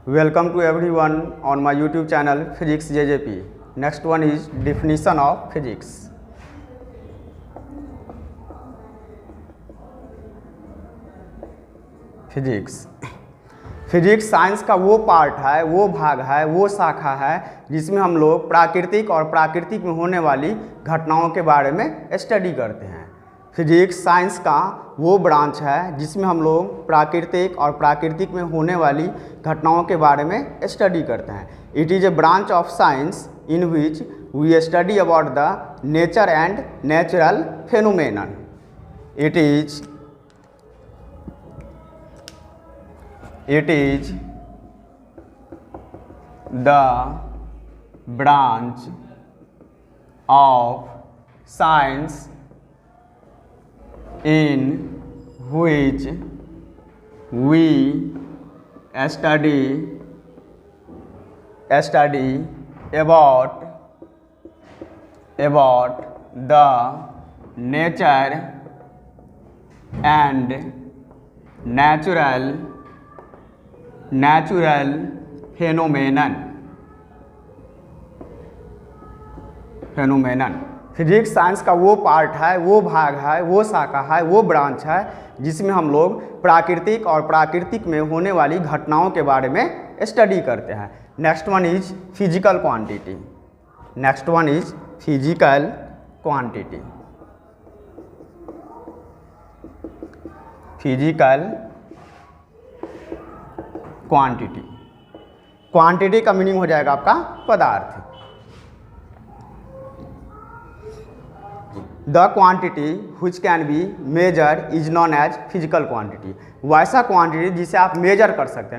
Welcome to everyone on my YouTube channel Physics JJP. Next one is definition of physics. Physics science का वो part है, वो भाग है, वो शाखा है जिसमें हम लोग प्राकृतिक और प्राकृतिक में होने वाली घटनाओं के बारे में स्टडी करते हैं। फिजिक्स साइंस का वो ब्रांच है जिसमें हम लोग प्राकृतिक और प्राकृतिक में होने वाली घटनाओं के बारे में स्टडी करते हैं। It is a branch of science in which we study about the nature and natural phenomenon. It is the branch of science in which we study about the nature and natural phenomenon। Physics science का वो part है, वो भाग है, वो शाखा है, वो ब्रांच है जिसमें हम लोग प्राकृतिक और प्राकृतिक में होने वाली घटनाओं के बारे में स्टडी करते हैं। Next one is physical quantity. Quantity का मीनिंग हो जाएगा आपका पदार्थ। The quantity which can be measure is known as physical quantity. वैसा क्वांटिटी जिसे आप मेजर कर सकते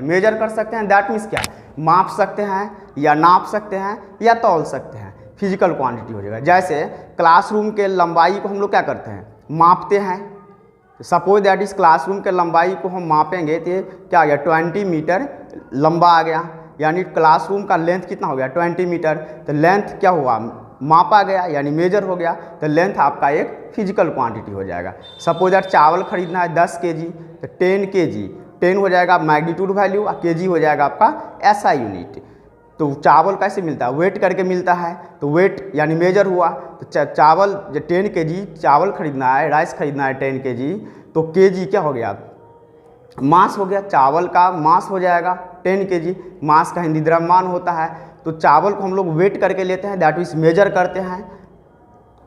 हैं। दैट मीन्स क्या, माप सकते हैं या नाप सकते हैं या तौल सकते हैं, फिजिकल क्वांटिटी हो जाएगा। जैसे क्लासरूम के लंबाई को हम लोग क्या करते हैं, मापते हैं। सपोज दैट इस क्लासरूम के लंबाई को हम मापेंगे तो क्या आ गया, 20 मीटर लंबा आ गया, यानी क्लासरूम का लेंथ कितना हो गया, 20 मीटर। तो लेंथ क्या हुआ, मापा गया यानी मेजर हो गया, तो लेंथ आपका एक फिजिकल क्वांटिटी हो जाएगा। सपोज दैट चावल खरीदना है 10 kg, तो 10 kg, 10 हो जाएगा मैग्नीट्यूड वैल्यू और kg हो जाएगा आपका SI यूनिट। तो चावल कैसे मिलता है, वेट करके मिलता है, तो वेट यानी मेजर हुआ। तो चावल जो 10 kg चावल खरीदना है, राइस खरीदना है 10 kg, तो kg क्या हो गया, मास हो गया। चावल का मास हो जाएगा 10 kg। मास का हिंदी द्रव्यमान होता है। तो चावल को हम लोग वेट करके लेते हैं, दैट मीन्स मेजर करते हैं।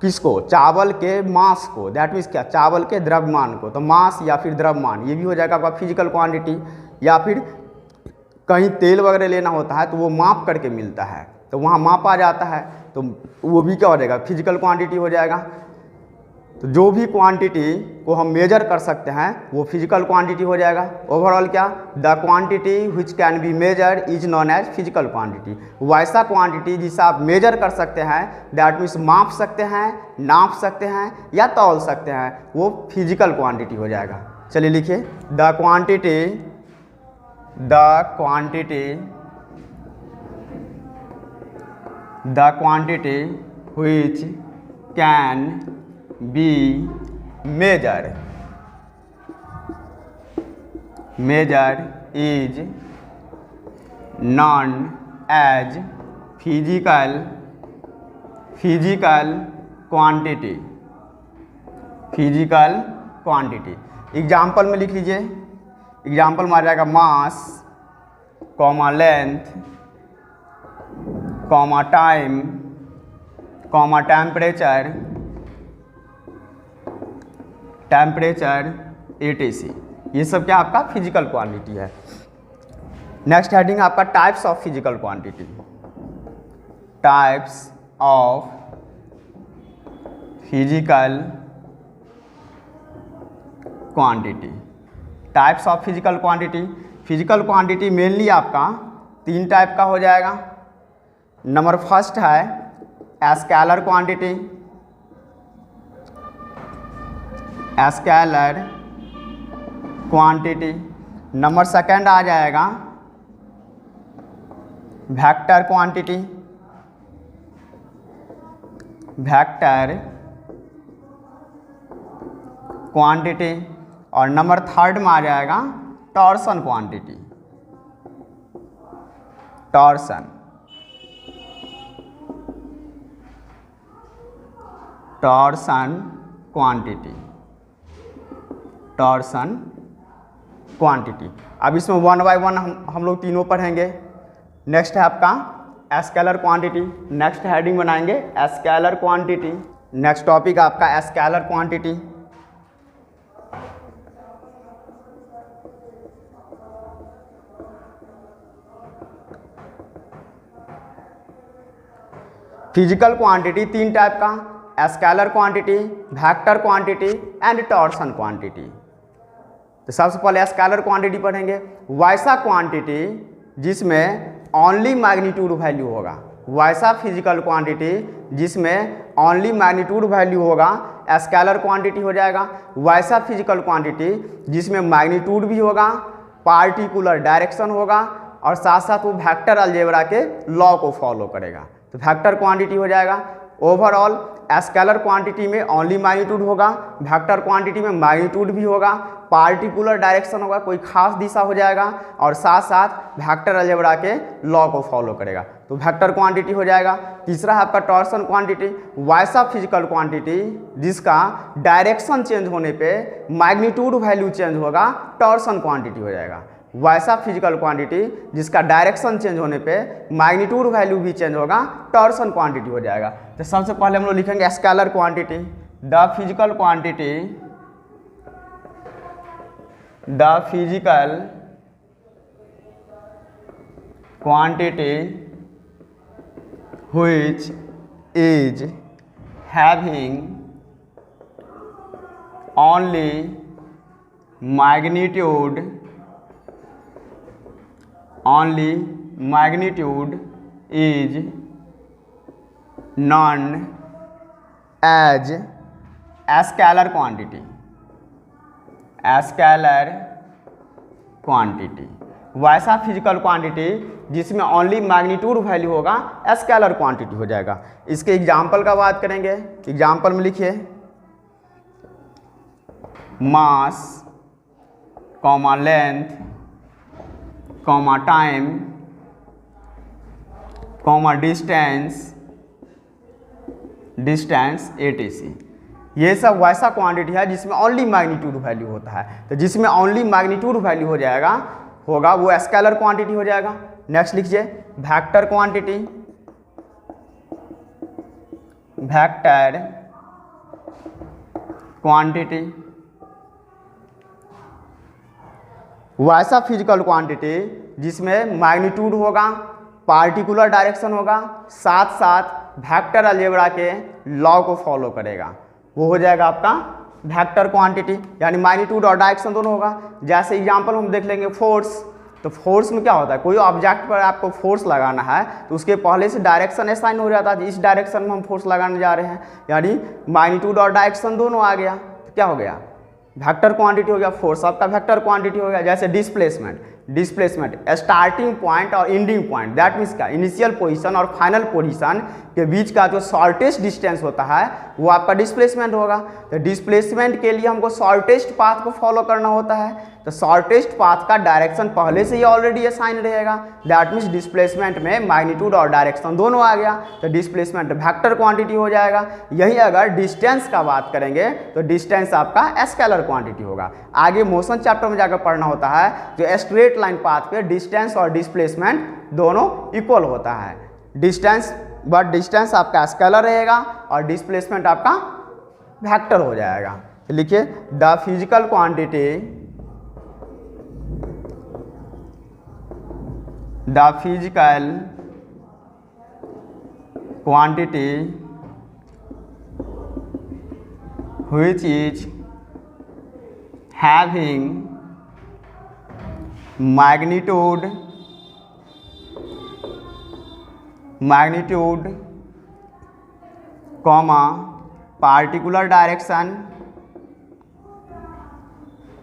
किसको, चावल के मास को, दैट मीन्स क्या, चावल के द्रव्यमान को। तो मास या फिर द्रव्यमान, ये भी हो जाएगा आपका फिजिकल क्वांटिटी। या फिर कहीं तेल वगैरह लेना होता है तो वो माप करके मिलता है, तो वहाँ मापा जाता है, तो वो भी क्या हो जाएगा, फिजिकल क्वांटिटी हो जाएगा। तो जो भी क्वांटिटी को हम मेजर कर सकते हैं वो फिजिकल क्वांटिटी हो जाएगा। ओवरऑल क्या, the quantity which can be measure is known as physical quantity. वैसा क्वांटिटी जिसे आप मेजर कर सकते हैं, दैट मीन्स माप सकते हैं, नाप सकते हैं या तौल सकते हैं, वो फिजिकल क्वांटिटी हो जाएगा। चलिए लिखिए, the quantity which can be measured is known as physical quantity। Example में लिख लीजिए। एग्जाम्पल में आ जाएगा mass, comma length, comma time, comma temperature etc। ये सब क्या आपका फिजिकल क्वांटिटी है। नेक्स्ट हेडिंग आपका types of physical quantity. Types of physical quantity. Physical quantity mainly आपका 3 टाइप का हो जाएगा। नंबर फर्स्ट है स्केलर क्वांटिटी। नंबर सेकंड आ जाएगा वेक्टर क्वांटिटी और नंबर थर्ड में आ जाएगा tensor quantity. Tensor, tensor quantity, torsion quantity. अब इसमें वन बाय वन हम लोग तीनों पढ़ेंगे। नेक्स्ट है आपका स्केलर क्वांटिटी। नेक्स्ट हेडिंग बनाएंगे स्केलर क्वांटिटी। नेक्स्ट टॉपिक आपका स्केलर क्वांटिटी। फिजिकल क्वांटिटी तीन टाइप का, scalar quantity, vector quantity and torsion quantity. तो सबसे पहले स्केलर क्वांटिटी पढ़ेंगे। वैसा क्वांटिटी जिसमें ओनली मैग्नीट्यूड वैल्यू होगा, वैसा फिजिकल क्वांटिटी जिसमें ओनली मैग्नीट्यूड वैल्यू होगा स्केलर क्वांटिटी हो जाएगा। वैसा फिजिकल क्वांटिटी जिसमें मैग्नीट्यूड भी होगा, पार्टिकुलर डायरेक्शन होगा और साथ साथ वो वेक्टर अलजेब्रा के लॉ को फॉलो करेगा, तो वेक्टर क्वांटिटी हो जाएगा। ओवरऑल स्केलर क्वांटिटी में ओनली मैग्नीट्यूड होगा, वेक्टर क्वांटिटी में मैग्नीट्यूड भी होगा, पार्टिकुलर डायरेक्शन होगा, कोई खास दिशा हो जाएगा और साथ साथ वेक्टर अलजेब्रा के लॉ को फॉलो करेगा, तो वेक्टर क्वांटिटी हो जाएगा। तीसरा है आपका टॉर्सन क्वांटिटी। वैसा फिजिकल क्वांटिटी जिसका डायरेक्शन चेंज होने पे मैग्नीट्यूड वैल्यू चेंज होगा, टॉर्सन क्वांटिटी हो जाएगा। वैसा फिजिकल क्वांटिटी जिसका डायरेक्शन चेंज होने पे मैग्नीट्यूड वैल्यू भी चेंज होगा, टॉर्सन क्वांटिटी हो जाएगा। तो सबसे पहले हम लोग लिखेंगे scalar quantity. The physical quantity, the physical quantity which is having only magnitude is known as scalar quantity, scalar quantity। वैसा फिजिकल क्वांटिटी जिसमें ओनली मैग्नीट्यूड वैल्यू होगा स्केलर क्वांटिटी हो जाएगा। इसके एग्जाम्पल का बात करेंगे। एग्जाम्पल में लिखिए mass, comma length, comma time, comma distance etc। ये सब वैसा क्वांटिटी है जिसमें ओनली मैग्नीट्यूड वैल्यू होता है, तो जिसमें ओनली मैग्नीट्यूड वैल्यू हो जाएगा होगा वो स्केलर क्वांटिटी हो जाएगा। नेक्स्ट लिखिए वेक्टर क्वांटिटी, वेक्टर क्वांटिटी। वैसा फिजिकल क्वांटिटी जिसमें मैग्नीट्यूड होगा, पार्टिकुलर डायरेक्शन होगा, साथ साथ वेक्टर अलजेब्रा के लॉ को फॉलो करेगा, वो हो जाएगा आपका वेक्टर क्वांटिटी, यानी मैग्नीट्यूड और डायरेक्शन दोनों होगा। जैसे एग्जांपल हम देख लेंगे फोर्स। तो फोर्स में क्या होता है, कोई ऑब्जेक्ट पर आपको फोर्स लगाना है तो उसके पहले से डायरेक्शन असाइन हो जाता है, इस डायरेक्शन में हम फोर्स लगाने जा रहे हैं, यानी मैग्नीट्यूड और डायरेक्शन दोनों आ गया, तो क्या हो गया वेक्टर क्वांटिटी हो गया। फोर्स आपका वेक्टर क्वांटिटी हो गया। जैसे डिस्प्लेसमेंट, डिस्प्लेसमेंट स्टार्टिंग पॉइंट और एंडिंग पॉइंट, दैट मीन्स क्या इनिशियल पोजीशन और फाइनल पोजीशन के बीच का जो शॉर्टेस्ट डिस्टेंस होता है वो आपका डिस्प्लेसमेंट होगा। तो डिस्प्लेसमेंट के लिए हमको शॉर्टेस्ट पाथ को फॉलो करना होता है, तो शॉर्टेस्ट पाथ का डायरेक्शन पहले से ही ऑलरेडी असाइन रहेगा, दैट मीन्स डिस्प्लेसमेंट में मैग्नीट्यूड और डायरेक्शन दोनों आ गया, तो डिस्प्लेसमेंट वेक्टर क्वांटिटी हो जाएगा। यही अगर डिस्टेंस का बात करेंगे तो डिस्टेंस आपका स्केलर क्वांटिटी होगा। आगे मोशन चैप्टर में जाकर पढ़ना होता है, जो स्ट्रेट लाइन पाथ पे डिस्टेंस और डिस्प्लेसमेंट दोनों इक्वल होता है। डिस्टेंस डिस्टेंस आपका स्केलर रहेगा और डिस्प्लेसमेंट आपका वेक्टर हो जाएगा। तो लिखिए the physical quantity, the physical quantity which is having magnitude comma particular direction,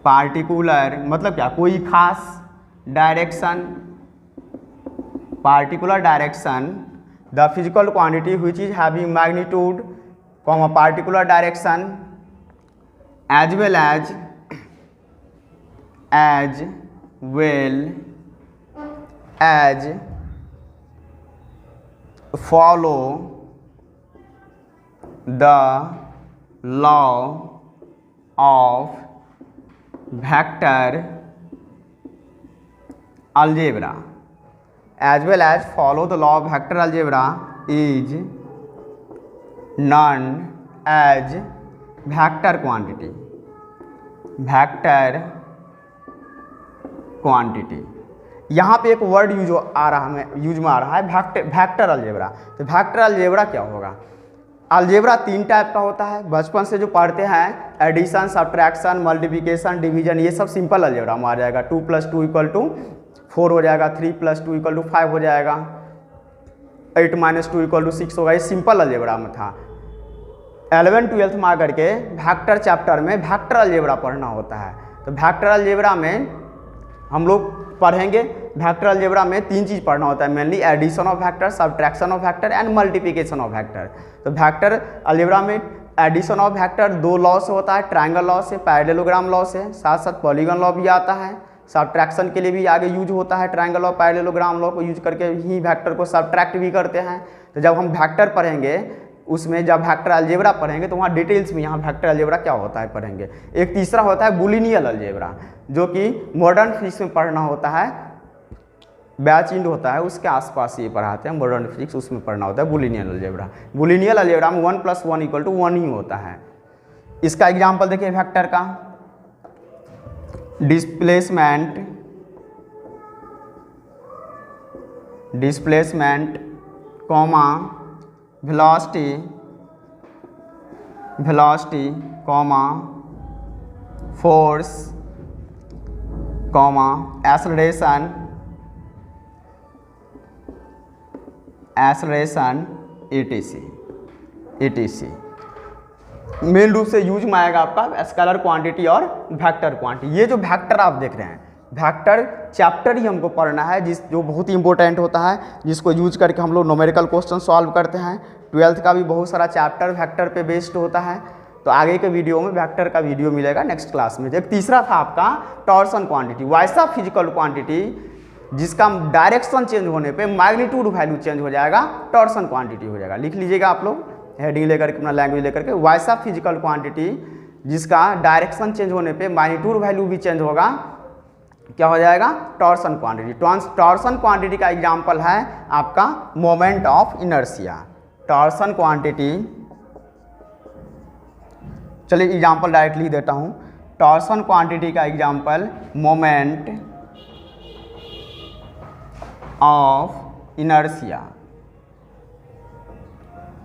particular मतलब क्या कोई खास direction, particular direction, the physical quantity which is having magnitude comma particular direction as well as follow the law of vector algebra as well as follow the law of vector algebra is known as vector quantity. vector quantity यहाँ पे एक word use में आ रहा है vector algebra. तो vector algebra क्या होगा? Algebra 3 type का होता है। बचपन से जो पढ़ते हैं एडिशन, सब्ट्रैक्शन, मल्टीप्लिकेशन, डिवीजन, ये सब सिंपल अलजेब्रा में आ जाएगा। 2 + 2 = 4 हो जाएगा, 3 + 2 = 5 हो जाएगा, 8 - 2 = 6 होगा। ये सिंपल अलजेब्रा में था। 11th-12th में आकर के वेक्टर चैप्टर में वेक्टर अलजेब्रा पढ़ना होता है। तो वेक्टर अलजेब्रा में हम लोग पढ़ेंगे, वेक्टर अलजेब्रा में 3 चीज़ पढ़ना होता है mainly, addition of vector, subtraction of vector and multiplication of vector. तो वेक्टर अलजेब्रा में एडिशन ऑफ वेक्टर 2 लॉ से होता है, ट्रायंगल लॉ से, पैरेललोग्राम लॉ से, साथ साथ पॉलीगन लॉ भी आता है। सब्ट्रैक्शन के लिए भी आगे यूज होता है, ट्रायंगल और पैरेललोग्राम लॉ को यूज करके ही वेक्टर को सब्ट्रैक्ट भी करते हैं। तो जब हम वेक्टर पढ़ेंगे उसमें, जब वेक्टर अलजेब्रा पढ़ेंगे तो वहाँ डिटेल्स में यहाँ वेक्टर अलजेब्रा क्या होता है पढ़ेंगे। एक तीसरा होता है बुलिनियल अलजेब्रा, जो कि मॉडर्न फिजिक्स में पढ़ना होता है, बैच इंड होता है उसके आसपास ये पढ़ाते हैं मॉडर्न फिजिक्स, उसमें पढ़ना होता है बुलिनियल अलजेब्रा। बुलिनियल अलजेब्रा में 1 + 1 = 1 ही होता है। इसका एग्जाम्पल देखिए वेक्टर का, displacement comma velocity comma force comma acceleration etc। Main रूप से यूज में आएगा आपका स्केलर क्वांटिटी और वेक्टर क्वांटिटी। ये जो वेक्टर आप देख रहे हैं, वेक्टर चैप्टर ही हमको पढ़ना है, जो बहुत ही इंपॉर्टेंट होता है, जिसको यूज करके हम लोग न्यूमेरिकल क्वेश्चन सॉल्व करते हैं। 12th का भी बहुत सारा चैप्टर वेक्टर पे बेस्ड होता है। तो आगे के वीडियो में वेक्टर का वीडियो मिलेगा नेक्स्ट क्लास में। एक तीसरा था आपका टॉर्सन क्वांटिटी, वैसा फिजिकल क्वांटिटी जिसका डायरेक्शन चेंज होने पे मैग्नीट्यूड वैल्यू चेंज हो जाएगा, टॉर्सन क्वांटिटी हो जाएगा। लिख लीजिएगा आप लोग हेडिंग लेकर के, अपना लैंग्वेज लेकर के, वैसा फिजिकल क्वांटिटी जिसका डायरेक्शन चेंज होने पे मैग्नीट्यूड वैल्यू भी चेंज होगा, क्या हो जाएगा? Tensor quantity. टॉर्सन क्वांटिटी का एग्जांपल है आपका moment of inertia. Torsion quantity, चलिए एग्जांपल डायरेक्ट लिख देता हूँ। टॉर्सन क्वांटिटी का example moment of inertia.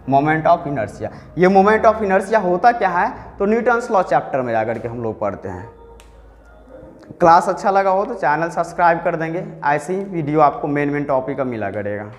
Moment of inertia, ये मोमेंट ऑफ इनर्शिया होता क्या है? तो न्यूटन्स लॉ चैप्टर में जाकर के हम लोग पढ़ते हैं। क्लास अच्छा लगा हो तो चैनल सब्सक्राइब कर देंगे, ऐसी वीडियो आपको मेन टॉपिक का मिला करेगा।